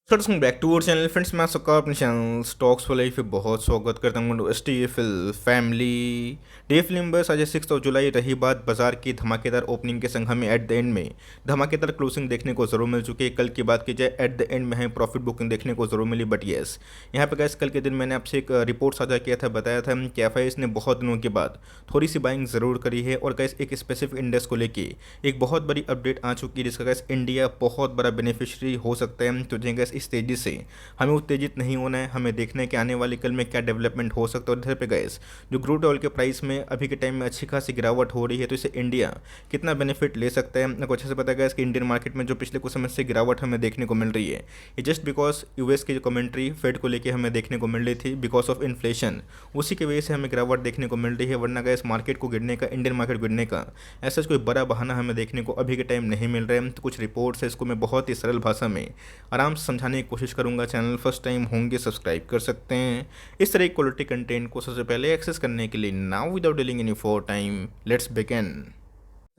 Welcome back to our channel friends. मैं सबका अपने चैनल स्टॉक्स वाले पे बहुत स्वागत करता हूँ। STFL फैमिली डे फिल्म बस आज 6 जुलाई। रही बात बाजार की धमाकेदार ओपनिंग के संग हमें एट द एंड में धमाकेदार क्लोजिंग देखने को जरूर मिल चुकी है। कल की बात की जाए एट द एंड में हमें प्रॉफिट बुकिंग देखने को जरूर मिली। बट येस, यहाँ पे गैस कल के दिन मैंने आपसे एक रिपोर्ट साझा किया था, बताया था कि FIS ने बहुत दिनों के बाद थोड़ी सी बाइंग ज़रूर करी है और गैस एक स्पेसिफिक इंडेक्स को लेके एक बहुत बड़ी अपडेट आ चुकी है, जिसका गैस इंडिया बहुत बड़ा बेनिफिशियरी हो सकता है। तो गैस इस तेज़ी से हमें उत्तेजित नहीं होना है, हमें देखना है कि आने वाले कल में क्या डेवलपमेंट हो सकता है। और इधर पे गैस जो क्रूड ऑयल के प्राइस में अभी के टाइम में अच्छी खासी गिरावट हो रही है, तो इससे इंडिया कितना बेनिफिट ले सकता है आपको अच्छे से पता है कि इंडियन मार्केट में जो पिछले कुछ समय से गिरावट हमें देखने को मिल रही है, ये जस्ट बिकॉज यूएस की जो कमेंट्री फेड को लेकर हमें देखने को मिल रही थी बिकॉज ऑफ इन्फ्लेशन, उसी की वजह से हमें गिरावट देखने को मिल रही है। वरना गैस मार्केट को गिरने का, इंडियन मार्केट गिरने का ऐसा कोई बड़ा बहाना हमें देखने को अभी के टाइम नहीं मिल रहा है। तो कुछ रिपोर्ट्स है, इसको मैं बहुत ही सरल भाषा में आराम से समझाने की कोशिश करूंगा। चैनल फर्स्ट टाइम होंगे सब्सक्राइब कर सकते हैं इस तरह की क्वालिटी कंटेंट को सबसे पहले एक्सेस करने के लिए। Now without dealing any for time let's begin.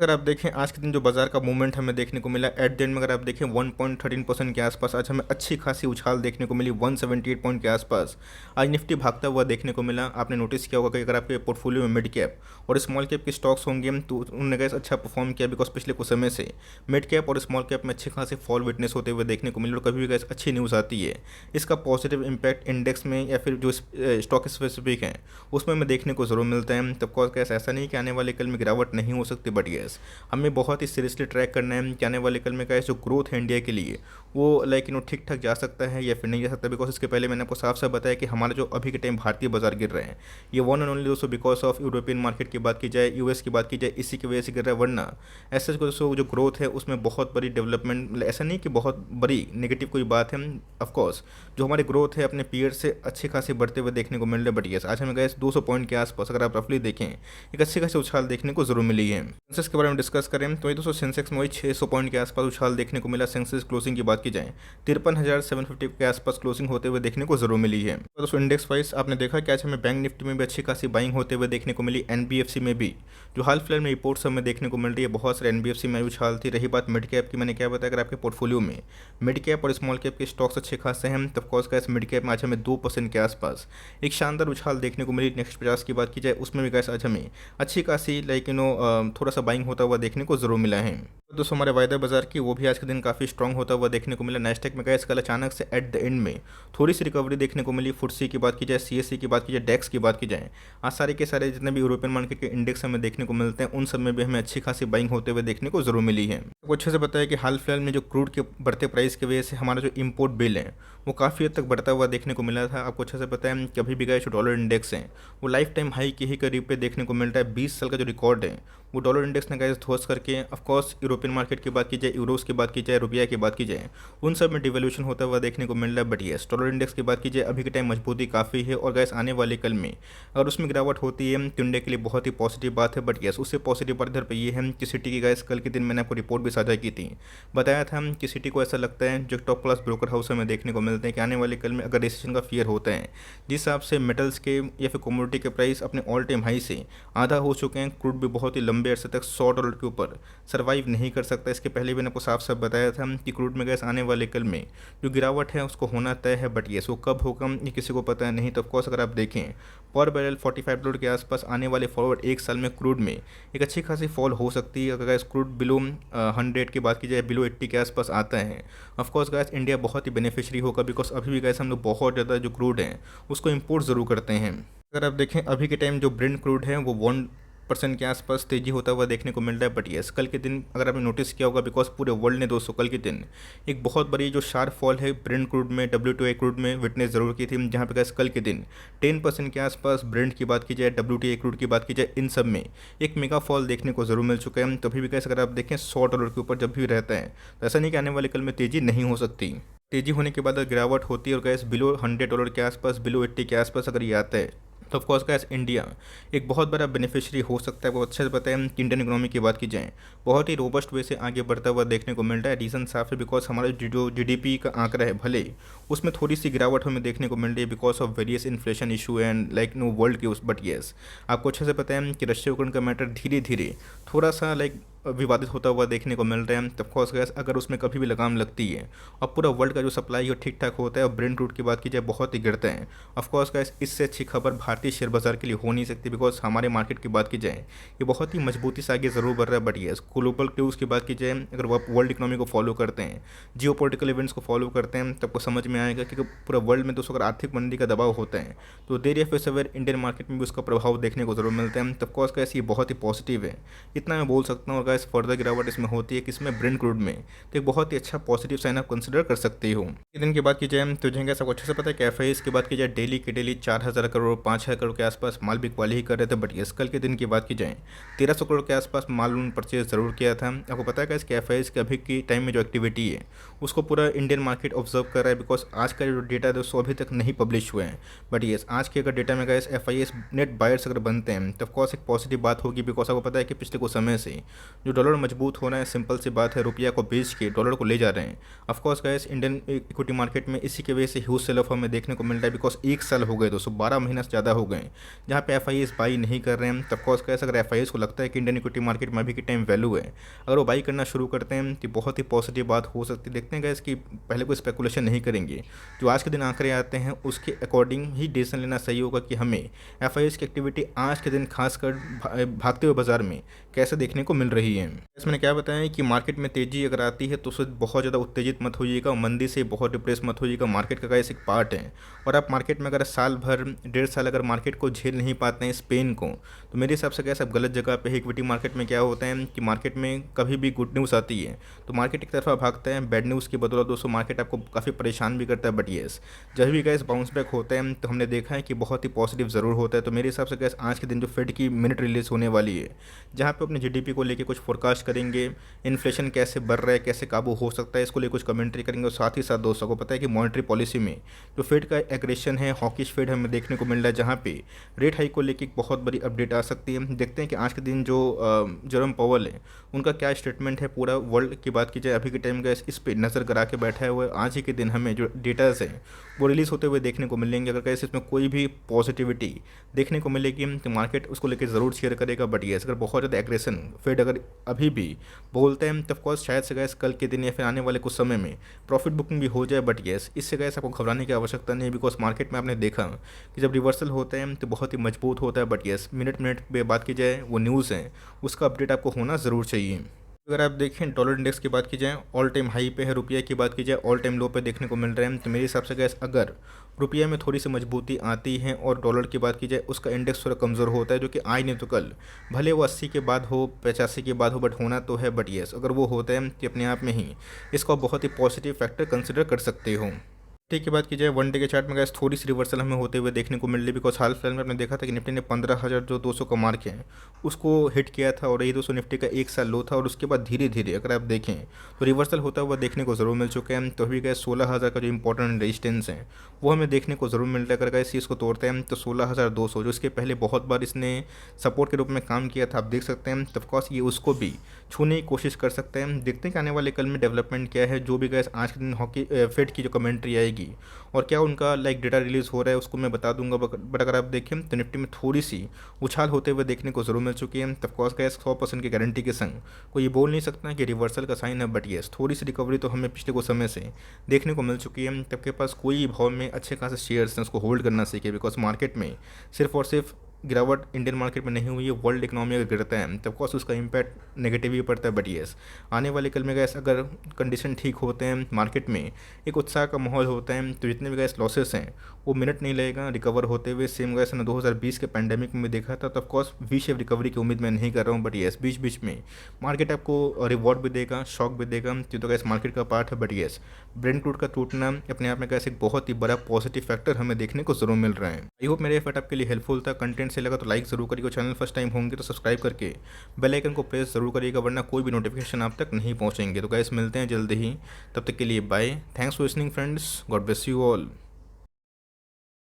अगर आप देखें आज के दिन जो बाजार का मूवमेंट हमें देखने को मिला एट द एंड में, अगर आप देखें 1.13% के आसपास आज हमें अच्छी खासी उछाल देखने को मिली। 178 पॉइंट के आसपास आज निफ्टी भागता हुआ देखने को मिला। आपने नोटिस किया होगा कि अगर आपके पोर्टफोलियो में मिड कैप और स्मॉल कैप के स्टॉक्स होंगे तो उन्होंने गैस अच्छा परफॉर्म किया, बिकॉज पिछले कुछ समय से मिड कैप और स्मॉल कैप में अच्छे खासे फॉल विटनेस होते हुए देखने को मिले। और कभी भी गैस अच्छी न्यूज़ आती है, इसका पॉजिटिव इंपैक्ट इंडेक्स में या फिर जो स्टॉक स्पेसिफिक हैं उसमें हमें देखने को जरूर मिलता है। तब कोर्स गैस ऐसा नहीं कि आने वाले कल में गिरावट नहीं हो सकती, बट यस हमें बहुत ही सीरियसली ट्रैक करना है कि आने वाले कल में क्या जो ग्रोथ है इंडिया के लिए वो ठीक ठाक जा सकता है या फिर नहीं जा सकता। बिकॉज इसके पहले मैंने आपको साफ साफ बताया कि हमारा जो अभी के टाइम भारतीय बाजार गिर रहे हैं ये वन एंड ओनली दोस्तों बिकॉज ऑफ यूरोपियन मार्केट की बात की जाए, यूएस की बात की जाए, इसी की वजह से गिर रहा है। वरना ऐसा दोस्तों जो ग्रोथ है उसमें बहुत बड़ी डेवलपमेंट, ऐसा नहीं कि बहुत बड़ी नेगेटिव कोई बात है। ऑफकोर्स जो हमारी ग्रोथ है अपने पीरियड से अच्छे खासे बढ़ते हुए देखने को मिल रहे हैं। बट यस आज हमें गए 200 पॉइंट के आसपास अगर आप रफली देखें एक अच्छी खासी उछाल देखने को जरूर मिली है। सेंसेक्स के बारे में डिस्कस करें तो ये दोस्तों सेंसेक्स में वही 600 पॉइंट के आसपास उछाल देखने को मिला। सेंसेक्स क्लोजिंग की बात की जाए 53,750 के आसपास क्लोजिंग होते हुए देखने को जरूर मिली है। तो दोस्तों इंडेक्स वाइज आपने देखा कि आज हमें बैंक निफ्टी में भी अच्छी खासी बाइंग होते हुए देखने को मिली। NBFC में भी जो हाल फिलहाल में रिपोर्ट्स हमें देखने को मिल रही है, बहुत सारे NBFC में उछाल थी। रही बात मिड कैप की, मैंने क्या बताया अगर आपके पोर्टफोलियो में मिड कैप और स्मॉल कैप के स्टॉक्स अच्छे खासे हैं तब कोर्स का मिड कैप में आज हमें 2% के आसपास एक शानदार उछाल देखने को मिली। नेक्स्ट 50 की बात की जाए उसमें भी गैस आज हमें अच्छी खासी थोड़ा सा बाइंग होता हुआ देखने को जरूर मिला है। तो दोस्तों हमारे वायदा बाजार की वो भी आज के दिन काफ़ी स्ट्रॉन्ग होता हुआ देखने को मिला। नेस्टेक में गैस कल अचानक से एट द एंड में थोड़ी सी रिकवरी देखने को मिली। फुटसी की बात की जाए, CSE की बात की जाए, डेक्स की बात की जाए, आज सारे के सारे जितने भी यूरोपियन मार्केट के इंडेक्स हमें देखने को मिलते हैं उन सब में भी हमें अच्छी खासी बाइंग होते हुए देखने को जरूर मिली है। तो अच्छे से बताया कि हाल फिलहाल में जो क्रूड के बढ़ते प्राइस की वजह से हमारा जो इम्पोर्ट बिल है वो काफ़ी हद तक बढ़ता हुआ देखने को मिला था। आपको अच्छे से पता है कभी भी गए जो डॉलर इंडेक्स है वो लाइफ टाइम हाई के ही करीब पे देखने को मिलता है। 20 साल का जो रिकॉर्ड है वो डॉलर इंडेक्स ने गैस ध्वस्त करके, ऑफकोर्स यूरोपियन मार्केट की बात की जाए, यूरोस की बात की जाए, रुपया की बात की जाए, उन सब में डिवैल्यूएशन होता हुआ देखने को मिल रहा है। बट येस डॉलर इंडेक्स की बात की जाए अभी के टाइम मजबूती काफ़ी है और गैस आने वाले कल में अगर उसमें गिरावट होती है तो इंडिया के लिए बहुत ही पॉजिटिव बात है। बट येस उससे पॉजिटिव बात इधर पर ये है कि सिटी की गैस कल के दिन मैंने आपको रिपोर्ट भी साझा की थी, बताया था कि सिटी को ऐसा लगता है जो टॉप क्लास ब्रोकर हाउस हमें देखने को मिलते हैं कि आने वाले कल में अगर रिसेशन का फियर होता है, जिस हिसाब से मेटल्स के या फिर कमोडिटी के प्राइस अपने ऑल टाइम हाई से आधा हो चुके हैं, क्रूड भी बहुत ही लंबे अरसे तक $100 के ऊपर सर्वाइव नहीं कर सकता। इसके पहले भी मैंने आपको साफ साफ बताया था कि क्रूड में गैस आने वाले कल में जो गिरावट है उसको होना तय है। बट ये वो कब होगा ये किसी को पता नहीं। तो ऑफकोर्स अगर आप देखें पर बैरल $45 के आसपास आने वाले फॉरवर्ड एक साल में क्रूड में एक अच्छी खासी फॉल हो सकती है। अगर गैस क्रूड बिलो 100 की बात की जाए, बिलो 80 के आसपास आता है, ऑफकोर्स गैस इंडिया बहुत ही बेनिफिशियरी होगा। बिकॉज अभी भी गैस हम लोग बहुत ज़्यादा जो क्रूड है उसको इम्पोर्ट ज़रूर करते हैं। अगर आप देखें अभी के टाइम जो ब्रेंट क्रूड है वो 1% के आसपास तेजी होता हुआ देखने को मिल रहा है। बट यस कल के दिन अगर आपने नोटिस किया होगा, बिकॉज पूरे वर्ल्ड ने दोस्तों कल के दिन एक बहुत बड़ी जो शार्प फॉल है ब्रेंट क्रूड में, WTI क्रूड में विटनेस जरूर की थी, जहाँ पे गैस कल के दिन 10% के आसपास ब्रेंट की बात की जाए, WTI क्रूड की बात की जाए, इन सब में एक मेगा फॉल देखने को जरूर मिल चुका है। तभी भी गैस अगर आप देखें $100 के ऊपर जब भी रहता है तो ऐसा नहीं कि आने वाले कल में तेज़ी नहीं हो सकती। तेज़ी होने के बाद अगर गिरावट होती है और गैस बिलो $100 के आसपास, बिलो 80 के आसपास अगर ये आता है तो ऑफकोर्स गैस इंडिया एक बहुत बड़ा बेनिफिशियरी हो सकता है। वो अच्छे से पता है कि इंडियन इकोनॉमी की बात की जाए बहुत ही रोबस्ट वे से आगे बढ़ता हुआ देखने को मिल रहा है। रीज़न साफ है बिकॉज हमारा जो GDP का आंकड़ा है भले उसमें थोड़ी सी गिरावट हमें देखने को मिल रही है because of various inflation issue and world के उस। बट येस आपको अच्छे से पता है कि रशिया यूक्रेन का मैटर धीरे धीरे थोड़ा सा विवादित होता हुआ देखने को मिल रहा है। तो ऑफकोर्स गैस अगर उसमें कभी भी लगाम लगती है और पूरा वर्ल्ड का जो सप्लाई है ठीक ठाक होता है और ब्रेंट क्रूड की बात की जाए बहुत ही गिरते हैं, ऑफकोर्स गैस इससे अच्छी खबर भारतीय शेयर बाजार के लिए हो नहीं सकती। बिकॉज हमारे मार्केट की बात की जाए ये बहुत ही मजबूती से आगे ज़रूर बढ़ रहा है, बट ये ग्लोबल क्यूज़ की बात की जाए अगर वो आप वर्ल्ड इकोनॉमी को फॉलो करते हैं, जियो पोलिटिकल इवेंट्स को फॉलो करते हैं, तब को समझ में आएगा कि पूरा वर्ल्ड में दोस्तों अगर आर्थिक मंदी का दबाव होता है तो देर या फिर सवेर इंडियन मार्केट में भी उसका प्रभाव देखने को जरूर मिलता है। तब ऑफकोर्स गैस ये बहुत ही पॉजिटिव है, इतना मैं बोल सकता हूँ। और गैस फर्दर गिरावट इसमें होती है कि इसमें ब्रेंट क्रूड में, तो एक बहुत ही अच्छा पॉजिटिव साइन आप कंसिडर कर सकते हो। दिन की बात की जाए तो जिनका सबको अच्छे से पता है कि एफआईएस की बात की जाए डेली की डेली 4,000 करोड़ 5,000 करोड़ के आसपास माल बिकवाली ही कर रहे थे, बट यस कल के दिन की बात की जाए 1,300 करोड़ के आसपास माल उन्होंने परचेज जरूर किया था। आपको पता है कि एफआईएस के अभी की टाइम में जो एक्टिविटी है उसको पूरा इंडियन मार्केट ऑब्जर्व कर रहा है। बिकॉज आज का जो डेटा है वो अभी तक नहीं पब्लिश हुए हैं, बट यस आज के अगर डेटा में गैस एफआईएस नेट बायर्स अगर बनते हैं तो ऑफकोर्स एक पॉजिटिव बात होगी। बिकॉज आपको पता है कि पिछले कुछ समय से जो डॉलर मजबूत हो रहा है, सिंपल सी बात है, रुपया को बेच के डॉलर को ले जा रहे हैं। Of course gas Indian equity market में इसी की वजह से ह्यूज सेल ऑफ हमें देखने को मिल रहा है। बिकॉज एक साल हो गए दोस्तों, 12 महीना से ज़्यादा हो गए जहाँ पे एफआईएस बाई नहीं कर रहे हैं। तब ऑफकोर्स गैस अगर एफआईएस को लगता है कि इंडियन इक्विटी मार्केट में अभी के टाइम वैल्यू है, अगर वो बाई करना शुरू करते हैं तो बहुत ही पॉजिटिव बात हो सकती है। देखते हैं गैस कि पहले कोई स्पेकुलेशन नहीं करेंगे, जो आज के दिन आंकड़े आते हैं उसके अकॉर्डिंग ही डिसीजन लेना सही होगा कि हमें एफआईएस की एक्टिविटी आज के दिन खासकर भागते हुए बाजार में कैसे देखने को मिल रही है। इसमें मैंने क्या बताया कि मार्केट में तेजी अगर आती है तो उससे बहुत ज़्यादा उत्तेजित मत होइएगा, मंदी से बहुत डिप्रेस मत होइएगा। मार्केट का एक पार्ट है और आप मार्केट में अगर साल भर 1.5 साल अगर मार्केट को झेल नहीं पाते हैं, स्पेन को, तो मेरे हिसाब से क्या सब गलत जगह पे है। इक्विटी मार्केट में क्या होता है कि मार्केट में कभी भी गुड न्यूज़ आती है तो मार्केट एक तरफा भागता है, बैड न्यूज़ की बदौलत दोस्तों मार्केट आपको काफ़ी परेशान भी करता है। बट येस जब भी गैस बाउंस बैक होता है तो हमने देखा है कि बहुत ही पॉजिटिव ज़रूर होता है। तो मेरे हिसाब से गैस आज के दिन जो फेड की मिनट रिलीज होने वाली है, जहाँ पे अपने जीडीपी को लेके कुछ फोरकास्ट करेंगे, इन्फ्लेशन कैसे बढ़ रहा है, कैसे काबू हो सकता है, इसको लेकर कुछ कमेंट्री करेंगे। और साथ ही साथ दोस्तों को पता है कि मॉनेटरी पॉलिसी में जो फेड का एग्रेशन है, हॉकिश फेड हमें देखने को मिल रहा है, जहाँ पे रेट हाइक को लेकर एक बहुत बड़ी अपडेट आ सकती है। देखते हैं कि आज के दिन जो जेरोम पावेल है उनका क्या स्टेटमेंट है। पूरा वर्ल्ड की बात की जाए अभी के टाइम गैस इस पर नज़र करा के बैठा हुआ है। आज ही के दिन हमें जो डेटाज हैं वो रिलीज़ होते हुए देखने को मिलेंगे। अगर कैसे इसमें कोई भी पॉजिटिविटी देखने को मिलेगी तो मार्केट उसको लेकर ज़रूर शेयर करेगा। बट येस अगर बहुत ज़्यादा एग्रेशन फेड अगर अभी भी बोलते हैं तो ऑफकोर्स शायद से गैस कल के दिन या फिर आने वाले कुछ समय में प्रॉफिट बुकिंग भी हो जाए। बट येस इससे गैस आपको घबराने की आवश्यकता नहीं है। बिकॉज मार्केट में आपने देखा कि जब रिवर्सल होते हैं तो बहुत ही मजबूत होता है। बट येस मिनट मिनट पे बात की जाए वो न्यूज़ है उसका अपडेट आपको होना ज़रूर चाहिए। अगर आप देखें डॉलर इंडेक्स की बात की जाए ऑल टाइम हाई पे है, रुपये की बात की जाए ऑल टाइम लो पे देखने को मिल रहे हैं। तो मेरे हिसाब से गैस अगर रुपये में थोड़ी सी मजबूती आती है और डॉलर की बात की जाए उसका इंडेक्स थोड़ा कमज़ोर होता है, जो कि आज नहीं तो कल, भले वो 80 के बाद हो 85 के बाद हो, बट होना तो है। बट येस अगर वो होता है तो अपने आप में ही इसको बहुत ही पॉजिटिव फैक्टर कंसिडर कर सकते हो। निफ्टी की बात की जाए वन डे के चार्ट में गैस थोड़ी सी रिवर्सल हमें होते हुए देखने को मिल रही। बिकॉज हाल फिलहाल में आपने देखा था कि निफ्टी ने 15,200 का मार्क है उसको हिट किया था और यही दोस्तों निफ्टी का एक साल लो था। और उसके बाद धीरे धीरे अगर आप देखें तो रिवर्सल होता हुआ देखने को ज़रूर मिल चुके हैं। तो अभी गैस 16,000 का जो इंपॉर्टेंट रेजिस्टेंस है वो हमें देखने को ज़रूर मिल रहा है। अगर गैस इसको तोड़ते हैं तो 16,200 जो इसके पहले बहुत बार इसने सपोर्ट के रूप में काम किया था, आप देख सकते हैं। तो ऑफकोर्स ये उसको भी छूने की कोशिश कर सकते हैं। देखते हैं कि आने वाले कल में डेवलपमेंट क्या है। जो भी गैस आज के दिन हॉकी फेड की जो कमेंट्री आएगी और क्या उनका डेटा रिलीज़ हो रहा है उसको मैं बता दूंगा। बट अगर आप देखें तो निफ्टी में थोड़ी सी उछाल होते हुए देखने को ज़रूर मिल चुकी है। तब ऑफकोर्स गैस 100% की गारंटी के संग कोई ये बोल नहीं सकता कि रिवर्सल का साइन है। बट येस थोड़ी सी रिकवरी तो हमें पिछले कुछ समय से देखने को मिल चुकी है। तब के पास कोई भाव में अच्छे खासे शेयर्स हैं उसको होल्ड करना सीखे। बिकॉज मार्केट में सिर्फ और सिर्फ गिरावट इंडियन मार्केट में नहीं हुई है, वर्ल्ड इकोनॉमी अगर गिरता है तब ऑफकोर्स उसका इम्पैक्ट नेगेटिव ही पड़ता है। बट येस आने वाले कल में गैस अगर कंडीशन ठीक होते हैं, मार्केट में एक उत्साह का माहौल होता है, तो जितने भी गैस लॉसेस हैं वो मिनट नहीं लगेगा रिकवर होते हुए। सेम गैस ने 2020 के पैंडेमिक में देखा था। तो ऑफकोर्स वी शेप रिकवरी की उम्मीद मैं नहीं कर रहा हूँ। बट येस बीच बीच में मार्केट आपको रिवॉर्ड भी देगा, शॉक भी देगा, तो गैस मार्केट का पार्ट है। बट येस ब्रेंट क्रूड का टूटना अपने आप में गैस एक बहुत ही बड़ा पॉजिटिव फैक्टर हमें देखने को जरूर मिल रहा है। आई होप मेरे एफर्ट आपके लिए हेल्पफुल था। कंटेंट से लगा तो लाइक जरूर करिएगा, चैनल फर्स्ट टाइम होंगे तो सब्सक्राइब करके बेल आइकन को प्रेस जरूर करिएगा, वरना कोई भी नोटिफिकेशन आप तक नहीं पहुंचेंगे। तो गाइस मिलते हैं जल्दी ही, तब तक के लिए bye. Thanks for listening friends, God bless you all.